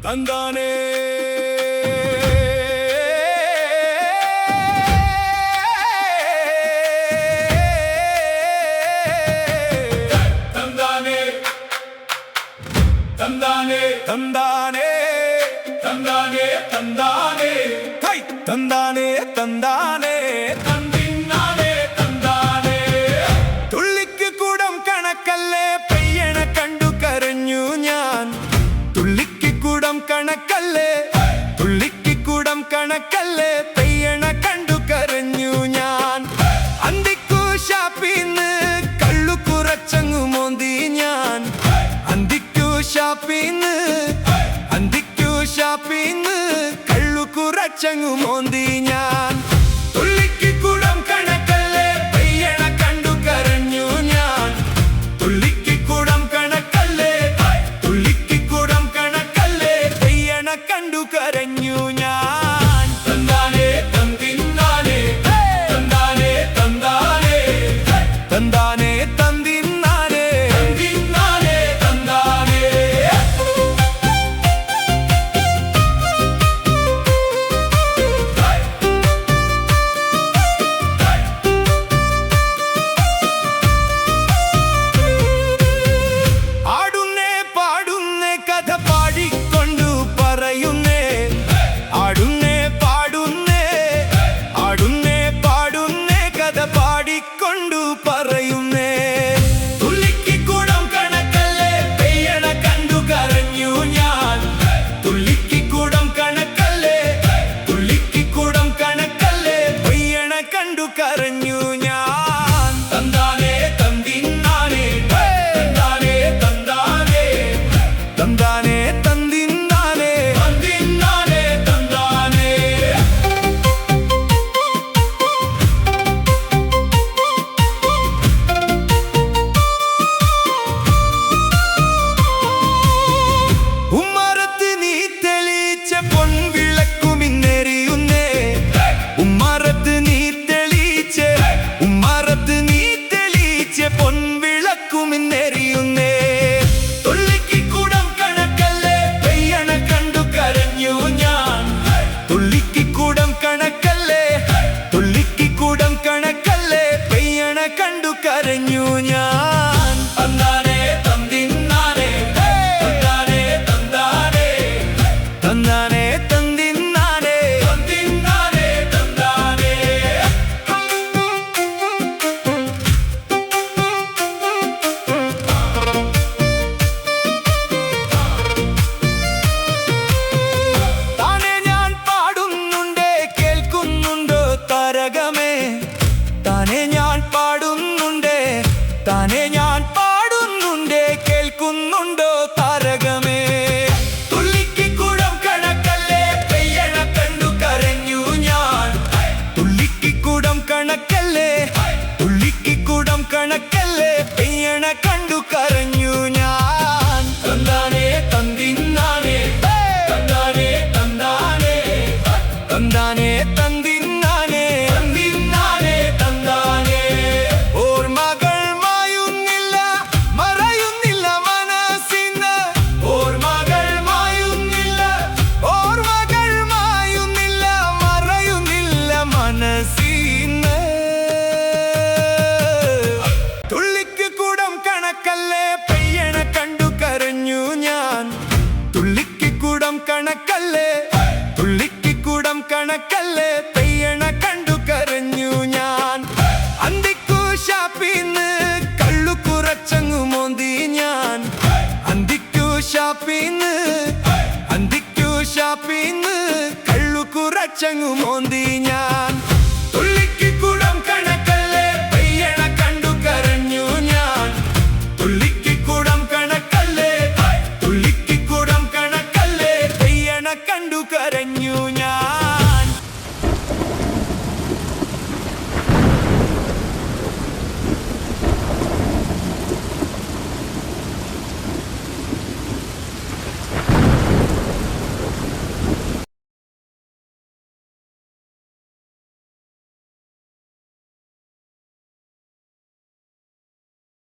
തന്താനേ തന്താനേ തന്താനേ തന്താനേ തന്താനേ തന്താനേ high തന്താനേ തന്താനേ തന്തിന്നാനേ തന്താനേ തുള്ളിക്ക് കൂടം കണക്കല്ലേ പെയ്യണ കണ്ടു കരഞ്ഞു ഞാൻ തുള്ളിക്ക് കൂടം കണക്കല്ലേ തുള്ളിക്ക് കൂടം കണക്കല്ലേ പെയ്യണ കണ്ടു കരഞ്ഞു ഞാൻ അന്തിക്കു ഷാപ്പിന്ന് കള്ളു കുറച്ചങ്ങു മോന്തി ഞാൻ അന്തിക്കു ഷാപ്പിന്ന് കള്ളു കുറച്ചങ്ങു മോന്തി ഞാൻ തുള്ളിക്ക് കൂടം കണക്കല്ലേ പെയ്യണ കണ്ടു കരഞ്ഞു ഞാൻ തുള്ളിക്ക് കൂടം കണക്കല്ലേ തുള്ളിക്ക് കൂടം കണക്കല്ലേ പെയ്യണ കണ്ടു കരഞ്ഞു ഞാൻ തന്താനേ തന്തിന്നാനേ തന്താനേ തന്താനേ തന്താനേ തന്തിന്നാനേ തന്തിന്നാനേ തന്താനേ ആടുന്നേ പാടുന്നേ കഥ പാടിക്കൊണ്ടു പറയുന്നേ ആടുന്നേ പാടുന്നേ ആടുന്നേ പാടുന്നേ കഥ പാടിക്കൊണ്ടു പറയുന്നേ തുള്ളിക്ക് കൂടം കണക്കല്ലേ പെയ്യണ കണ്ടു കരഞ്ഞു ഞാൻ തുള്ളിക്ക് കൂടം കണക്കല്ലേ തുള്ളിക്ക് കൂടം കണക്കല്ലേ പെയ്യണ കണ്ടു കരഞ്ഞു ഞാൻ തന്താനേ തന്തിന്നാനേ തന്താനേ തന്താനേ തന്താനേ തന്തിന്നാനേ തന്തിന്നാനേ തന്താനേ ഉമ്മറത്ത് നീ തെളിയിച്ച പൊൻവിളക്കുമിന്നെരിയുന്നേ ഉമ്മറത്ത് നീ തെളിയിച്ച പൊൻവിളക്കുമിന്നെരിയുന്നേ തുള്ളിക്ക് കൂടം കണക്കല്ലേ പെയ്യണ കണ്ടു കരഞ്ഞു ഞാൻ തുള്ളിക്ക് കൂടം കണക്കല്ലേ തുള്ളിക്ക് കൂടം കണക്കല്ലേ പെയ്യണ കണ്ടു കരഞ്ഞു ഞാൻ തന്താനേ തന്തിന്നാനേ തന്താനേ തന്താനേ തന്താനേ തന്തിന്നാനേ തന്തിന്നാനേ തന്താനേ താനേ ഞാൻ പാടുന്നുണ്ടേ കേൾക്കുന്നുണ്ടോ താരകമേ താനേ ഞാൻ പാടുന്നുണ്ടേ കേൾക്കുന്നുണ്ടോ താരകമേ തുള്ളിക്ക് കൂടം കണക്കല്ലേ പെയ്യണ കണ്ടു കരഞ്ഞു ഞാൻ തുള്ളിക്ക് കൂടം കണക്കല്ലേ തുള്ളിക്ക് കൂടം കണക്കല്ലേ പെയ്യണ കണ്ടു കരഞ്ഞു ഞാൻ തന്താനേ തന്തിന്നാനേ തന്താനേ തന്താനേ തന്താനേ തന്തിന്നാനേ തന്തിന്നാനേ തന്താനേ ഓർമ്മകൾ മായുന്നില്ല മറയുന്നില്ല മനസ്സിന്ന് ഓർമ്മകൾ മായുന്നില്ല മറയുന്നില്ല മനസ്സിന്ന് തുള്ളിക്ക് കൂടം കണക്കല്ലേ പെയ്യണ കണ്ടു കരഞ്ഞു ഞാൻ തുള്ളിക്ക് കൂടം കണക്കല്ലേ തുള്ളിക്ക് കൂടം കണക്കല്ലേ പെയ്യണ കണ്ടു കരഞ്ഞു ഞാൻ അന്തിക്കു ഷാപ്പിന്ന് കള്ളു കുറച്ചങ്ങു മോന്തി ഞാൻ അന്തിക്കു ഷാപ്പിന്ന് കള്ളു കുറച്ചങ്ങു മോന്തി